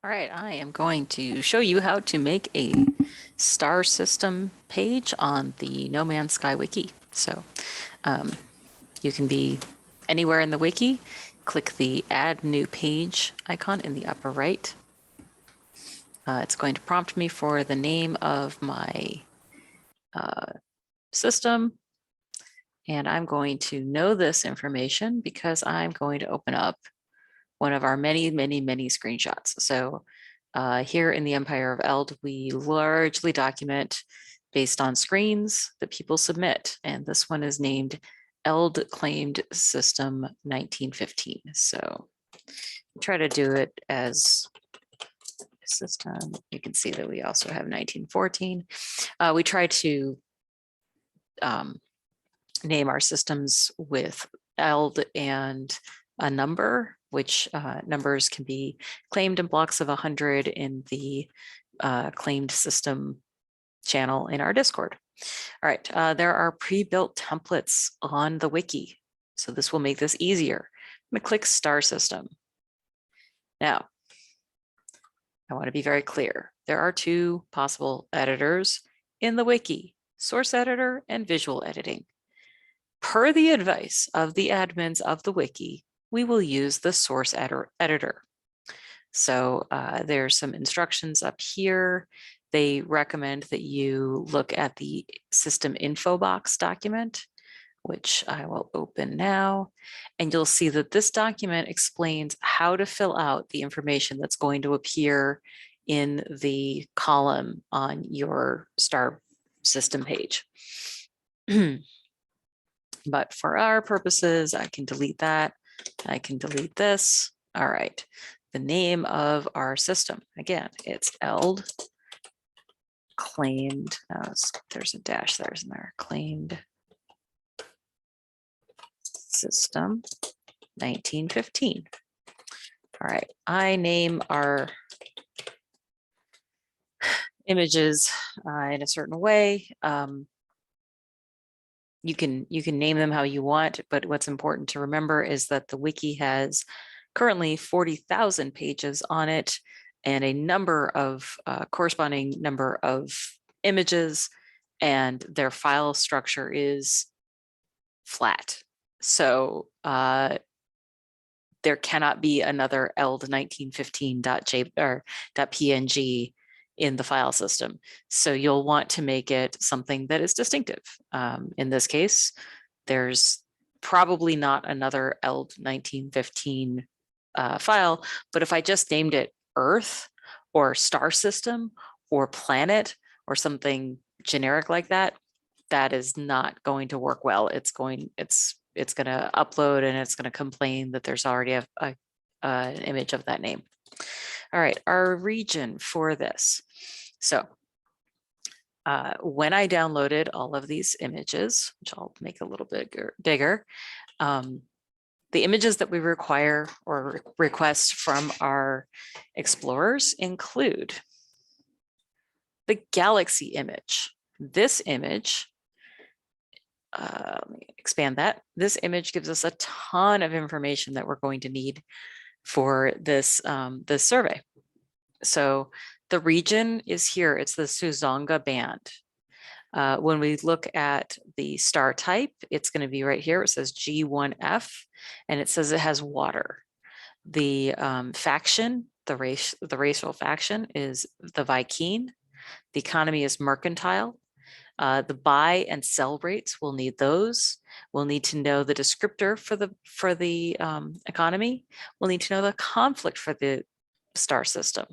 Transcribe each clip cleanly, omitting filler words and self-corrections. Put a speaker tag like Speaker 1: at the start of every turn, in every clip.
Speaker 1: All right, I am going to show you how to make a star system page on the No Man's Sky Wiki. So you can be anywhere in the wiki. Click the Add New Page icon in the upper right. It's going to prompt me for the name of my system. And I'm going to know this information because I'm going to open up one of our many screenshots. So here in the Empire of Eld, we largely document based on screens that people submit. And this one is named Eld Claimed System 1915. So try to do it as system. You can see that we also have 1914. We try to name our systems with Eld and a number, which numbers can be claimed in blocks of 100 in the claimed system channel in our Discord. All right, there are pre-built templates on the wiki, so this will make this easier. I'm gonna click Star System. Now, I want to be very clear. There are two possible editors in the wiki, source editor and visual editing. Per the advice of the admins of the wiki, we will use the source editor. So there's some instructions up here. They recommend that you look at the system info box document, which I will open now. And you'll see that this document explains how to fill out the information that's going to appear in the column on your star system page. But for our purposes, I can delete that. I can delete this. All right. The name of our system, again, it's Eld claimed. There's a dash there, isn't there? Claimed system 1915. All right. I name our images in a certain way. You can name them how you want, but what's important to remember is that the wiki has currently 40,000 pages on it and a number of corresponding number of images, and their file structure is flat. So there cannot be another eld1915.png in the file system. So you'll want to make it something that is distinctive. In this case, there's probably not another eld 1915 file, but if I just named it Earth or Star System or Planet or something generic like that, that is not going to work well. It's going to upload and it's going to complain that there's already an image of that name. All right, our region for this. So when I downloaded all of these images, which I'll make a little bit bigger, the images that we require or request from our explorers include the galaxy image. This image, let me expand that. This image gives us a ton of information that we're going to need for this, this survey. So the region is here. It's the Suzonga band. When we look at the star type, it's going to be right here. It says G1F, and it says it has water. The faction, the racial faction is the Viking. The economy is mercantile. The buy and sell rates, we'll need those. We'll need to know the descriptor for the economy. We'll need to know the conflict for the star system.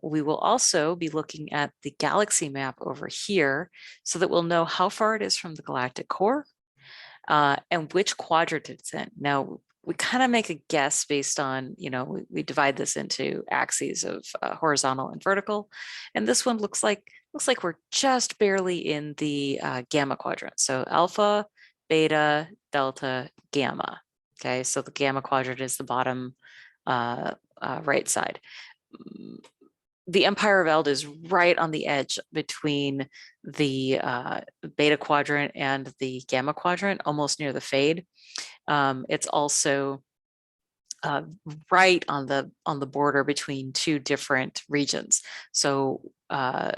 Speaker 1: We will also be looking at the galaxy map over here so that we'll know how far it is from the galactic core and which quadrant it's in. Now, we kind of make a guess based on, we divide this into axes of horizontal and vertical. And this one looks like we're just barely in the gamma quadrant. So alpha, beta, delta, gamma. Okay, so the gamma quadrant is the bottom right side. The Empire of Eld is right on the edge between the beta quadrant and the gamma quadrant, almost near the fade. It's also right on the border between two different regions. So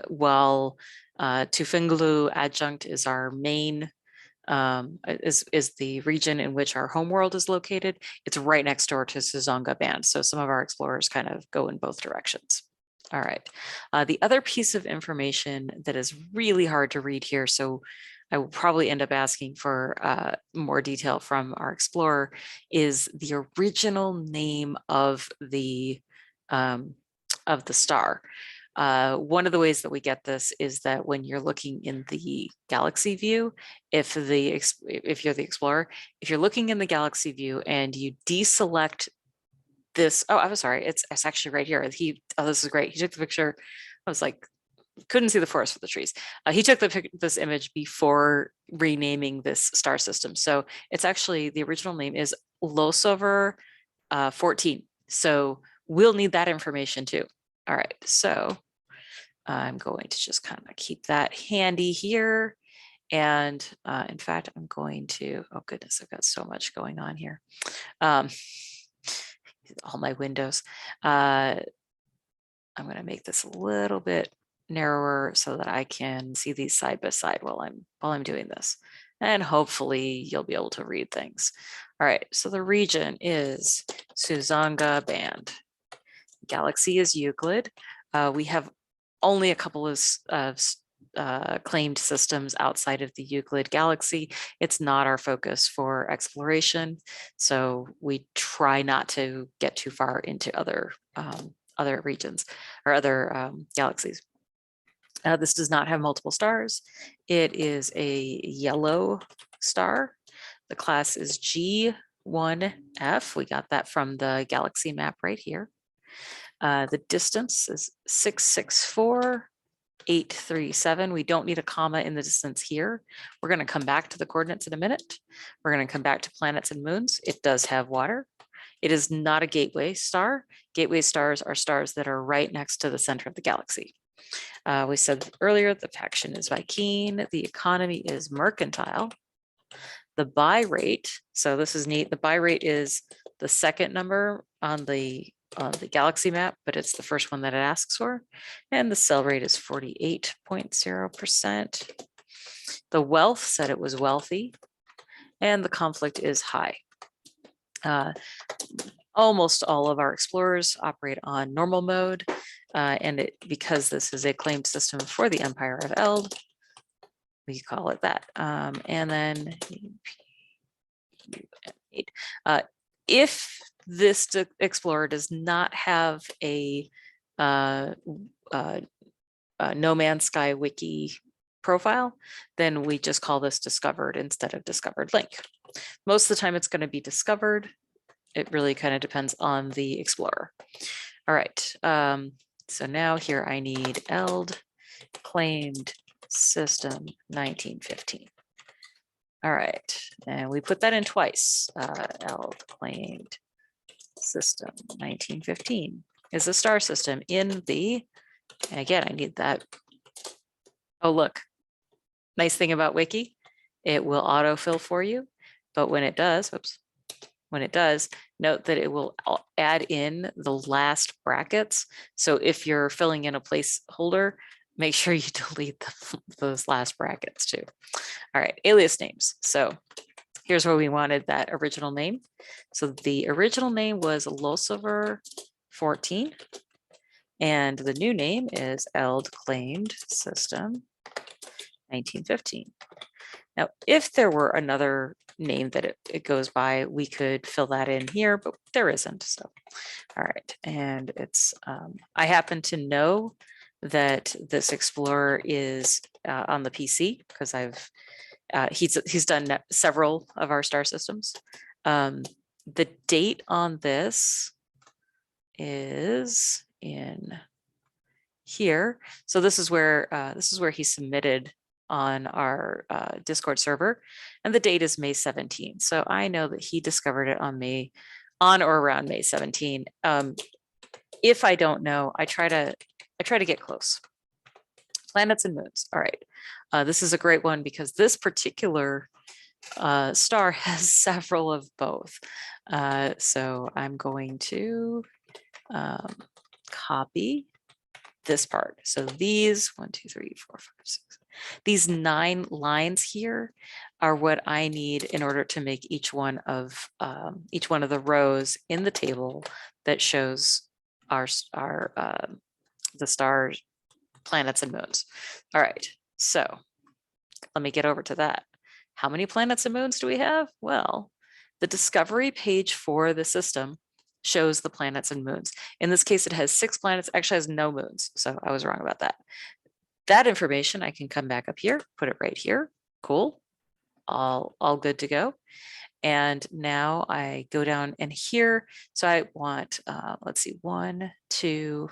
Speaker 1: while Tufinglu adjunct is our main is the region in which our homeworld is located, it's right next door to Suzonga Band. So some of our explorers kind of go in both directions. All right. The other piece of information that is really hard to read here, so I will probably end up asking for more detail from our explorer, is the original name of the star. One of the ways that we get this is that when you're looking in the galaxy view, if you're the explorer, if you're looking in the galaxy view and you deselect this, oh, I'm sorry, it's actually right here. Oh, this is great. He took the picture. I was like, couldn't see the forest for the trees. He took this image before renaming this star system. So it's actually, the original name is Losover 14. So we'll need that information too. All right, so I'm going to just kind of keep that handy here. And in fact, I'm going to, oh goodness, I've got so much going on here. All my windows. I'm going to make this a little bit narrower so that I can see these side by side while I'm doing this. And hopefully you'll be able to read things. All right, so the region is Suzonga Band. Galaxy is Euclid. We have only a couple of claimed systems outside of the Euclid galaxy. It's not our focus for exploration, so we try not to get too far into other regions or other galaxies. This does not have multiple stars. It is a yellow star. The class is G1F. We got that from the galaxy map right here. The distance is 664,837. We don't need a comma in the distance here. We're going to come back to the coordinates in a minute. We're going to come back to planets and moons. It does have water. It is not a gateway star. Gateway stars are stars that are right next to the center of the galaxy. We said earlier the faction is Viking. The economy is mercantile. The buy rate, so this is neat. The buy rate is the second number on the galaxy map, but it's the first one that it asks for. And the sell rate is 48.0%. The wealth said it was wealthy, and the conflict is high. Almost all of our explorers operate on normal mode, and because this is a claimed system for the Empire of Eld, we call it that. And then if this explorer does not have a No Man's Sky wiki profile, then we just call this discovered instead of discovered link. Most of the time it's going to be discovered. It really kind of depends on the explorer. All right, so now here I need ELD claimed system 1915. All right, and we put that in twice. ELD claimed system 1915 is a star system in the, and again, I need that. Oh, look, nice thing about Wiki, it will autofill for you, but when it does, whoops, when it does, note that it will add in the last brackets. So if you're filling in a placeholder, make sure you delete those last brackets too. All right, alias names. So here's where we wanted that original name. So the original name was Losover 14, and the new name is ELD claimed system 1915. Now, if there were another name that it goes by, we could fill that in here, but there isn't. So, all right, and it's I happen to know that this explorer is on the PC because he's done several of our star systems. The date on this is in here. So this is where he submitted on our Discord server, and the date is May 17. So I know that he discovered it on or around May 17. If I don't know, I try to get close. Planets and moons. All right, this is a great one because this particular star has several of both. So I'm going to copy this part. So these 1, 2, 3, 4, 5, 6, these 9 lines here are what I need in order to make each one of the rows in the table that shows the stars, planets, and moons. All right, so let me get over to that. How many planets and moons do we have? Well, the discovery page for the system shows the planets and moons. In this case, it has 6 planets, actually has no moons. So I was wrong about that. That information, I can come back up here, put it right here. Cool. All good to go. And now I go down and here. So I want, let's see, 1, 2,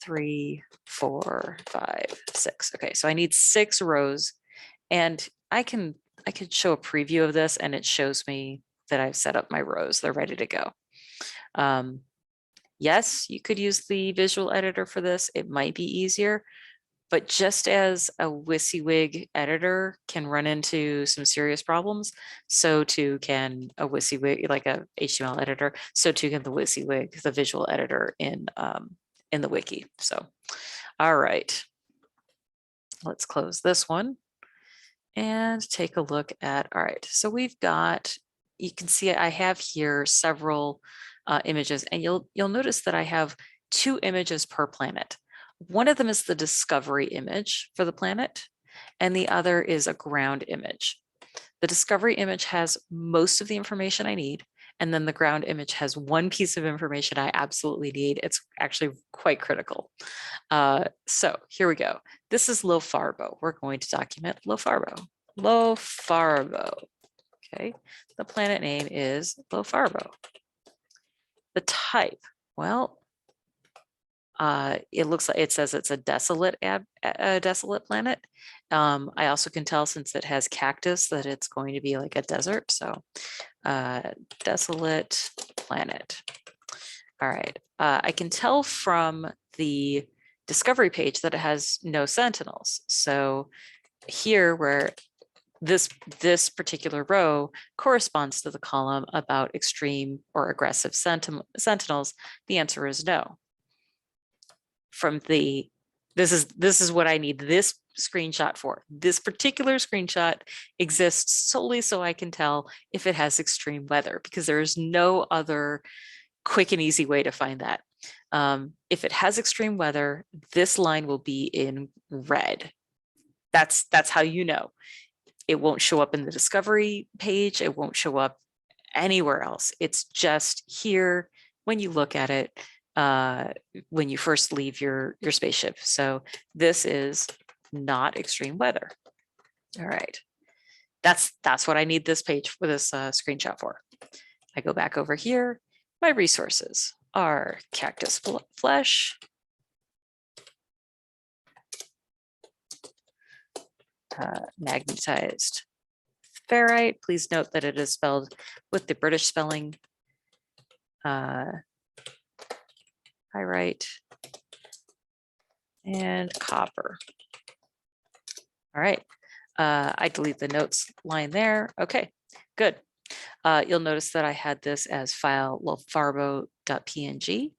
Speaker 1: 3, 4, 5, 6. Okay, so I need 6 rows, and I could show a preview of this, and it shows me that I've set up my rows. They're ready to go. Yes, you could use the visual editor for this. It might be easier, but just as a WYSIWYG editor can run into some serious problems, so too can a WYSIWYG, like a HTML editor, so too can the WYSIWYG, the visual editor in the wiki. So, all right, let's close this one and take a look at, all right, so we've got, you can see I have here several images, and you'll notice that I have 2 images per planet. One of them is the discovery image for the planet, and the other is a ground image. The discovery image has most of the information I need, and then the ground image has one piece of information I absolutely need. It's actually quite critical. So here we go. This is Lofarbo. We're going to document Lofarbo. Lofarbo. Okay, the planet name is Lofarbo. The type, well, it looks like it says it's a desolate planet. I also can tell, since it has cactus, that it's going to be like a desert. So desolate planet. All right. I can tell from the discovery page that it has no sentinels. So here, where this particular row corresponds to the column about extreme or aggressive sentinels, the answer is no. From the, this is what I need this screenshot for. This particular screenshot exists solely so I can tell if it has extreme weather, because there is no other quick and easy way to find that. If it has extreme weather, this line will be in red. That's how you know. It won't show up in the discovery page. It won't show up anywhere else. It's just here when you look at it, when you first leave your spaceship. So this is not extreme weather. All right. That's what I need this page for, this screenshot for. I go back over here. My resources are cactus flesh, magnetized ferrite. Please note that it is spelled with the British spelling. Pyrite and copper. All right. I delete the notes line there. Okay, good. You'll notice that I had this as file lofarbo.png.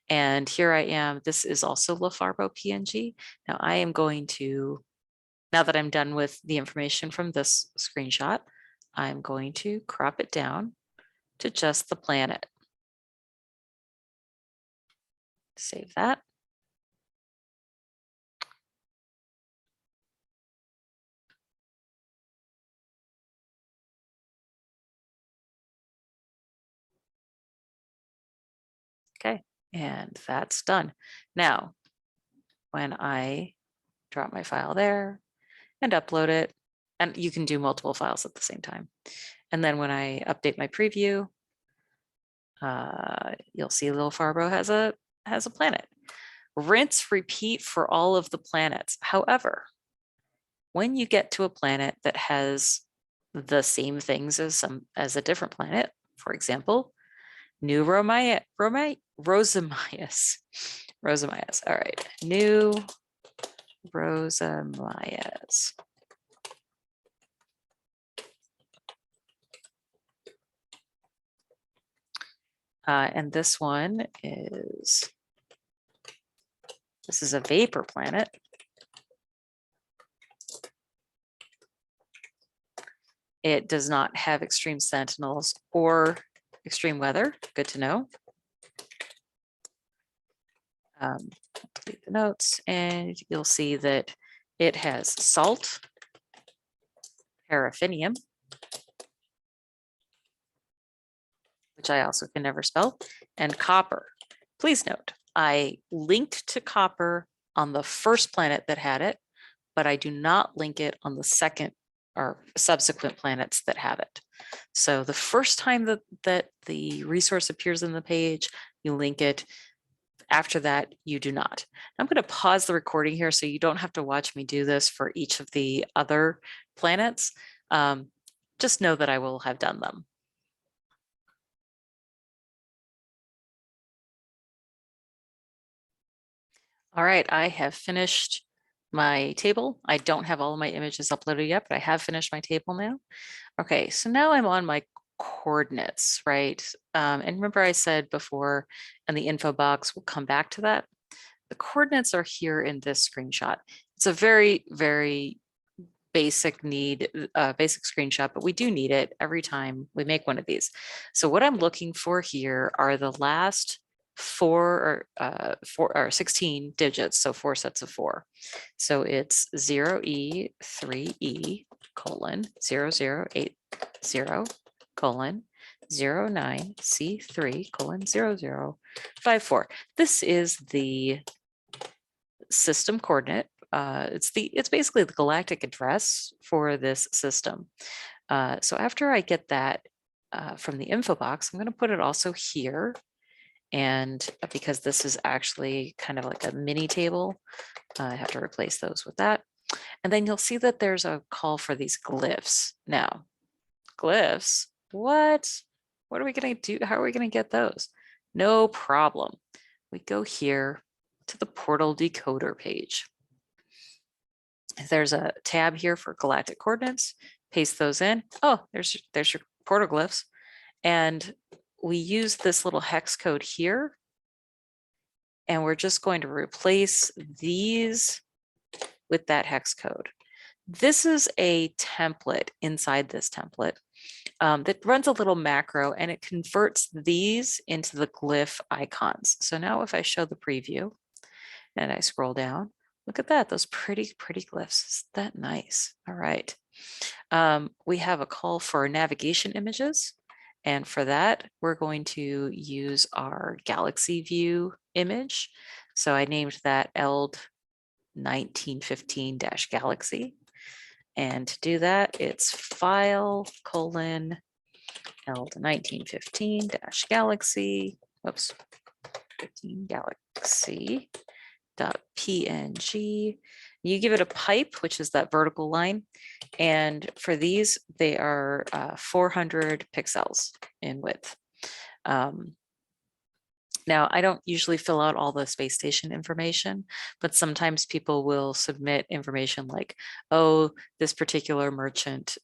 Speaker 1: And here I am. This is also Lofarbo PNG. Now I am going to, now that I'm done with the information from this screenshot, I'm going to crop it down to just the planet. Save that. Okay, and that's done. Now, when I drop my file there and upload it, and you can do multiple files at the same time. And then when I update my preview, you'll see Lofarbo has a planet. Rinse, repeat for all of the planets. However, when you get to a planet that has the same things as a different planet, for example, new Rosamias. All right, new Rosamias. And this one is, this is a vapor planet. It does not have extreme sentinels or extreme weather. Good to know. Delete the notes, and you'll see that it has salt, paraffinium, which I also can never spell, and copper. Please note, I linked to copper on the first planet that had it, but I do not link it on the second or subsequent planets that have it. So the first time that the resource appears in the page, you link it. After that, you do not. I'm going to pause the recording here so you don't have to watch me do this for each of the other planets. Just know that I will have done them. All right, I have finished my table. I don't have all of my images uploaded yet, but I have finished my table now. Okay, so now I'm on my coordinates, right? And remember I said before, and the info box, we'll come back to that. The coordinates are here in this screenshot. It's a very, very basic basic screenshot, but we do need it every time we make one of these. So what I'm looking for here are the last four or 16 digits, so 4 sets of 4. So it's 0E 3E colon 0080 colon 09C3 colon 0054. This is the system coordinate. It's basically the galactic address for this system. So after I get that from the info box, I'm going to put it also here. And because this is actually kind of like a mini table, I have to replace those with that. And then you'll see that there's a call for these glyphs. Now, glyphs, what are we going to do? How are we going to get those? No problem. We go here to the portal decoder page. There's a tab here for galactic coordinates. Paste those in. Oh, there's your portal glyphs. And we use this little hex code here. And we're just going to replace these with that hex code. This is a template inside this template that runs a little macro, and it converts these into the glyph icons. So now if I show the preview and I scroll down, look at that, those pretty glyphs. Isn't that nice? All right. We have a call for navigation images. And for that, we're going to use our galaxy view image. So I named that ELD 1915-galaxy. And to do that, it's file colon ELD 1915-galaxy. Whoops, 15 galaxy. .png. You give it a pipe, which is that vertical line. And for these, they are 400 pixels in width. Now, I don't usually fill out all the space station information, but sometimes people will submit information like, oh, this particular merchant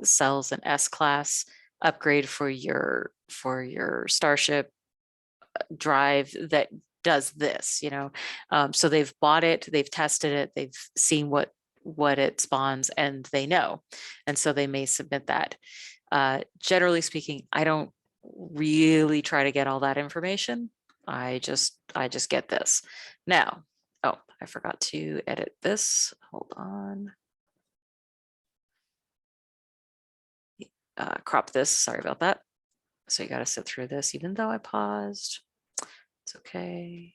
Speaker 1: sells an S-class upgrade for your Starship drive that does this, so they've bought it, they've tested it, they've seen what it spawns, and they know, and so they may submit that. Generally speaking, I don't really try to get all that information. I just get this. Now, oh, I forgot to edit this. Hold on. Crop this. Sorry about that. So you got to sit through this, even though I paused. It's okay.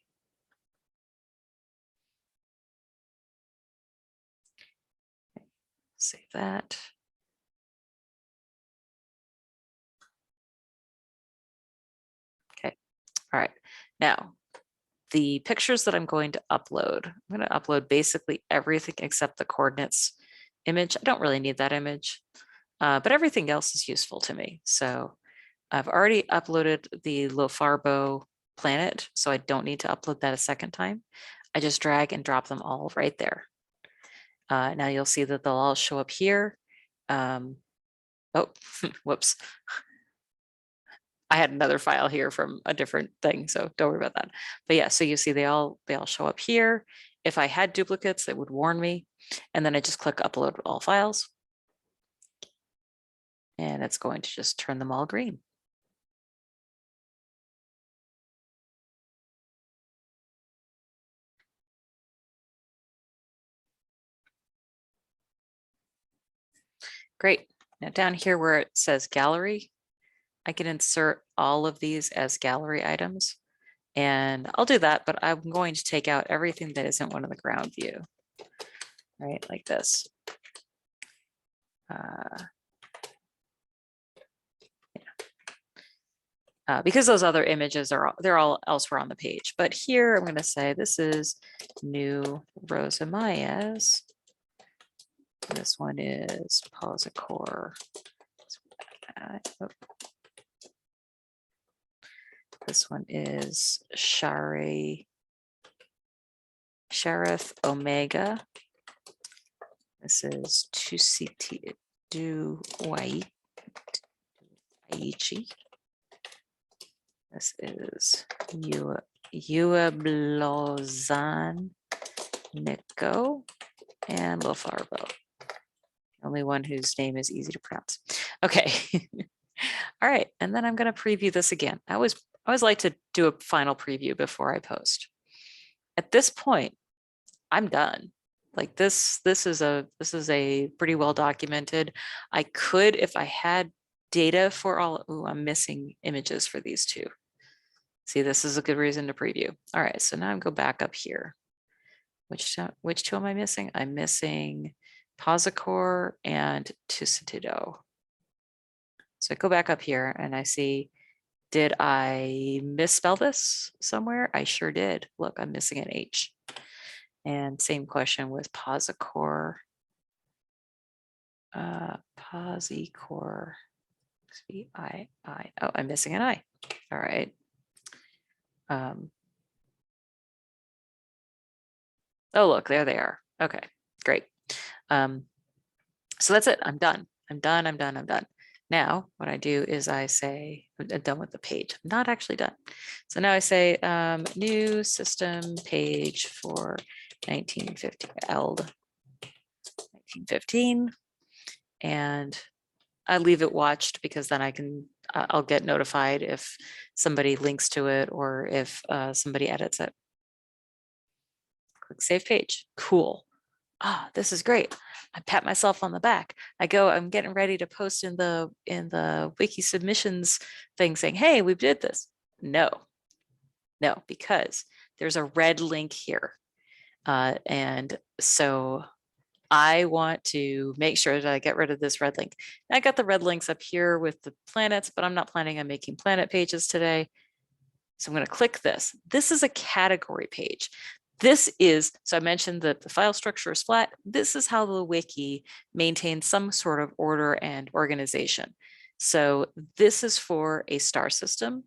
Speaker 1: Save that. Okay. All right. Now, the pictures that I'm going to upload, I'm going to upload basically everything except the coordinates image. I don't really need that image, but everything else is useful to me. So I've already uploaded the Lofarbo planet, so I don't need to upload that a second time. I just drag and drop them all right there. Now you'll see that they'll all show up here. Oh, whoops. I had another file here from a different thing, so don't worry about that. But yeah, so you see they all show up here. If I had duplicates, it would warn me. And then I just click upload all files. And it's going to just turn them all green. Great. Now down here where it says gallery, I can insert all of these as gallery items. And I'll do that, but I'm going to take out everything that isn't one of the ground view, right? Like this. Because those other images they're all elsewhere on the page. But here I'm going to say this is new Rosa Mayas. This one is Posicore. Oh. This one is Shareth Omega. This is Tusiti Du Waichi. This is Ueblozan Nico and Lofarbo. Only one whose name is easy to pronounce. Okay. All right. And then I'm going to preview this again. I always like to do a final preview before I post. At this point, I'm done. Like this is a pretty well documented. I could, if I had data for all, I'm missing images for these two. See, this is a good reason to preview. All right, so now I'm go back up here. Which two am I missing? I'm missing Posicore and Tucetido. So I go back up here and I see, did I misspell this somewhere? I sure did. Look, I'm missing an H. And same question with Posicore. Posicore. Oh, I'm missing an I. All right. Oh, look, there they are. Okay, great. So that's it. I'm done. I'm done. Now, what I do is I say, I'm done with the page. I'm not actually done. So now I say new system page for 1950, ELD 1915. And I leave it watched because then I can, I'll get notified if somebody links to it or if somebody edits it. Click save page. Cool. Ah, this is great. I pat myself on the back. I'm getting ready to post in the wiki submissions thing saying, hey, we did this. No, because there's a red link here. And so I want to make sure that I get rid of this red link. I got the red links up here with the planets, but I'm not planning on making planet pages today. So I'm going to click this. This is a category page. So I mentioned that the file structure is flat. This is how the wiki maintains some sort of order and organization. So this is for a star system,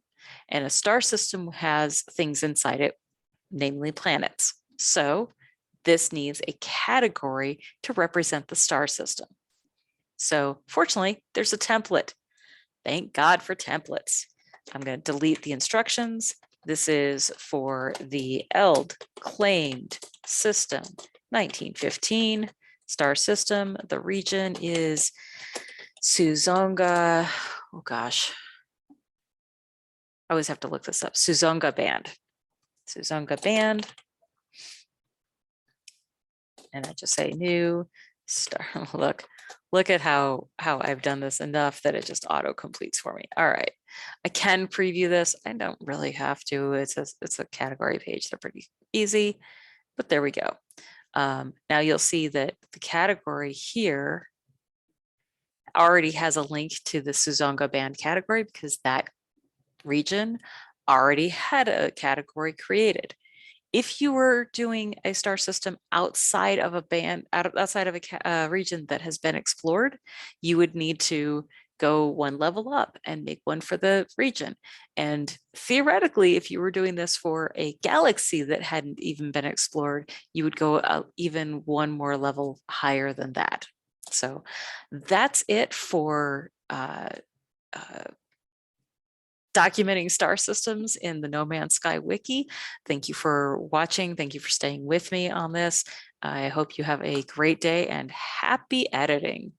Speaker 1: and a star system has things inside it, namely planets. So this needs a category to represent the star system. So fortunately, there's a template. Thank God for templates. I'm going to delete the instructions. This is for the ELD claimed system 1915 star system. The region is Suzonga. Oh gosh. I always have to look this up. Suzonga band. Suzonga band. And I just say new star. Look at how I've done this enough that it just auto completes for me. All right, I can preview this. I don't really have to. It's a category page. They're pretty easy, but there we go. Now you'll see that the category here already has a link to the Suzonga band category because that region already had a category created. If you were doing a star system outside of a band, outside of a region that has been explored, you would need to go one level up and make one for the region. And theoretically, if you were doing this for a galaxy that hadn't even been explored, you would go even one more level higher than that. So that's it for documenting star systems in the No Man's Sky Wiki. Thank you for watching. Thank you for staying with me on this. I hope you have a great day and happy editing.